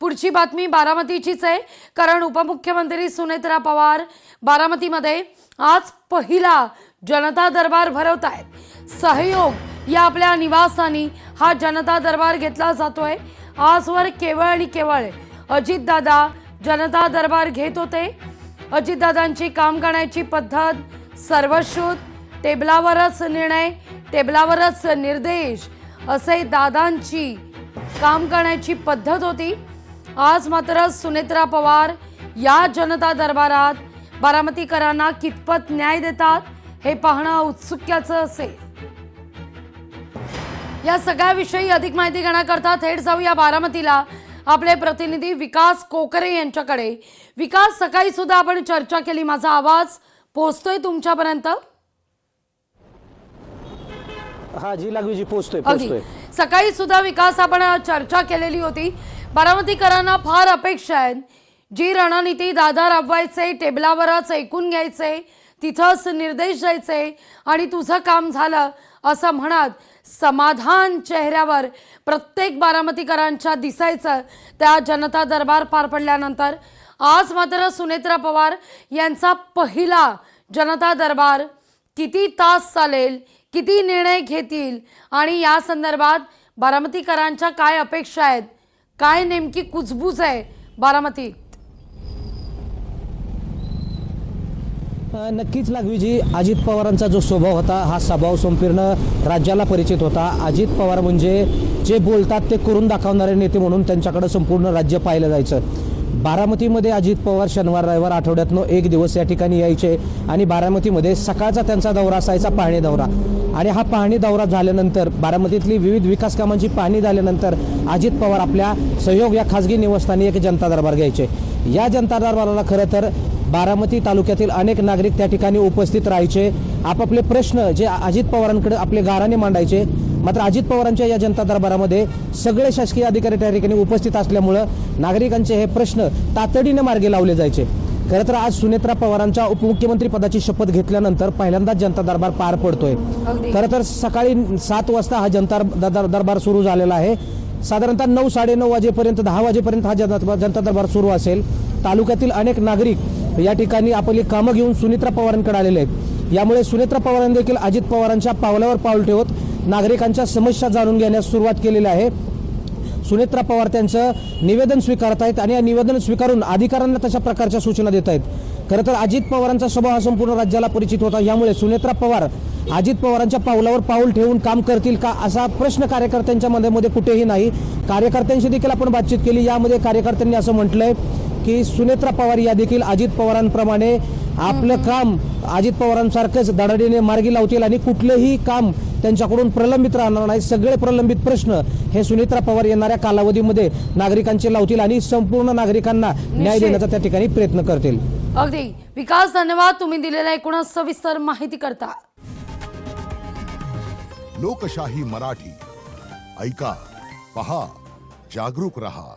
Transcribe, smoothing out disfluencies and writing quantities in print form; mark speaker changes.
Speaker 1: पुढची बातमी बारामतीचीच आहे, कारण उपमुख्यमंत्री सुनेत्रा पवार बारामतीमध्ये आज पहिला जनता दरबार भरवत आहेत। सहयोग या आपल्या निवासानी हा जनता दरबार घेतला जातोय। आजवर केवळ आणि केवळ अजितदादा जनता दरबार घेत होते। अजितदादांची काम करण्याची पद्धत सर्वश्रुत, टेबलावरच निर्णय, टेबलावरच निर्देश असे दादांची काम करण्याची पद्धत होती। आज मात्र सुनेत्रा पवार या जनता दरबारात बारामतीकरांना कितपत न्याय देतात हे पाहणं औत्सुक्याचं असेल। या सगळ्याविषयी अधिक माहिती घेण्याकरता थेट जाऊया बारामतीला आपले प्रतिनिधी विकास कोकरे यांच्याकडे। विकास, सकाळी सुद्धा आपण चर्चा केली, माझा आवाज पोहोचतोय तुमच्यापर्यंत?
Speaker 2: हा जी लागवीजी पोहोचतोय।
Speaker 1: सकाळी सुद्धा विकास आपण चर्चा केलेली होती। बारामतीकरांना फार अपेक्षा आहेत, जी रणनीती दादा राबवायचे, टेबलावरच ऐकून घ्यायचे, तिथंच निर्देश द्यायचे आणि तुझं काम झालं असं म्हणत समाधान चेहऱ्यावर प्रत्येक बारामतीकरांच्या दिसायचं त्या जनता दरबार पार पडल्यानंतर आज मात्र सुनेत्रा पवार यांचा पहिला जनता दरबार किती तास चालेल, किती निर्णय घेतील आणि या संदर्भात बारामतीकरांच्या काय अपेक्षा आहेत, काय नेमकी कुजबूज आहे बारामतीत?
Speaker 2: नक्कीच लागवीजी, अजित पवारांचा जो स्वभाव होता हा स्वभाव संपूर्ण राज्याला परिचित होता। अजित पवार म्हणजे जे बोलतात ते करून दाखवणारे नेते म्हणून त्यांच्याकडे संपूर्ण राज्य पाहिलं जायचं। बारामतीमध्ये अजित पवार शनिवार रविवार आठवड्यातनं एक दिवस या ठिकाणी यायचे आणि बारामतीमध्ये सकाळचा त्यांचा दौरा असायचा, पाहणी दौरा। आणि हा पाहणी दौरा झाल्यानंतर बारामतीतली विविध विकास कामांची पाहणी झाल्यानंतर अजित पवार आपल्या सहयोग या खाजगी निवासस्थानी एक जनता दरबार घ्यायचे। या जनता दरबाराला खरं तर बारामती तालुक्यातील अनेक नागरिक त्या ठिकाणी उपस्थित राहायचे, आपापले प्रश्न जे अजित पवारांकडे आपले गाराने मांडायचे। मात्र अजित पवारांच्या या जनता दरबारामध्ये सगळे शासकीय अधिकारी त्या ठिकाणी उपस्थित असल्यामुळं नागरिकांचे हे प्रश्न तातडीने मार्गी लावले जायचे। खरं तर आज सुनेत्रा पवारांच्या उपमुख्यमंत्री पदाची शपथ घेतल्यानंतर पहिल्यांदाच जनता दरबार पार पडतोय। खरं तर सकाळी 7 वाजता हा जनता दरबार सुरू झालेला आहे। साधारणतः 9, 9:30 वाजेपर्यंत 10 वाजेपर्यंत हा जनता दरबार सुरू असेल। तालुक्यातील अनेक नागरिक या ठिकाणी आपली कामं घेऊन सुनेत्रा पवारांकडे आलेले आहेत। यामुळे सुनेत्रा पवारांनी देखील अजित पवारांच्या पावलावर पाऊल ठेवत नागरिकांच्या समस्या जाणून घेण्यास सुरुवात केलेली आहे। सुनेत्रा पवार त्यांचं निवेदन स्वीकारत आहेत आणि या निवेदन स्वीकारून अधिकाऱ्यांना तशा प्रकारच्या सूचना देत आहेत। खरं तर अजित पवारांचा स्वभाव हा संपूर्ण राज्याला परिचित होता। यामुळे सुनेत्रा पवार अजित पवारांच्या पावलावर पाऊल ठेवून काम करतील का असा प्रश्न कार्यकर्त्यांच्या मध्ये कुठेही नाही। कार्यकर्त्यांशी देखील आपण बातचीत केली, यामध्ये कार्यकर्त्यांनी असं म्हटलंय की सुनेत्रा पवार या देखील अजित पवारांप्रमाणे आपलं काम अजित पवारांसारखंच धडाडीने मार्गी लावतील आणि कुठलेही काम त्यांच्याकडून प्रलंबित राहणार नाही। सगळे प्रलंबित प्रश्न हे सुनेत्रा पवार येणाऱ्या कालावधीमध्ये नागरिकांचे लावतील आणि संपूर्ण नागरिकांना न्याय देण्याचा त्या ठिकाणी प्रयत्न करतील।
Speaker 1: अगदी विकास, धन्यवाद तुम्ही दिलेल्या एकूण सविस्तर माहिती करता।
Speaker 3: लोकशाही मराठी ऐका, पहा, जागरूक रहा।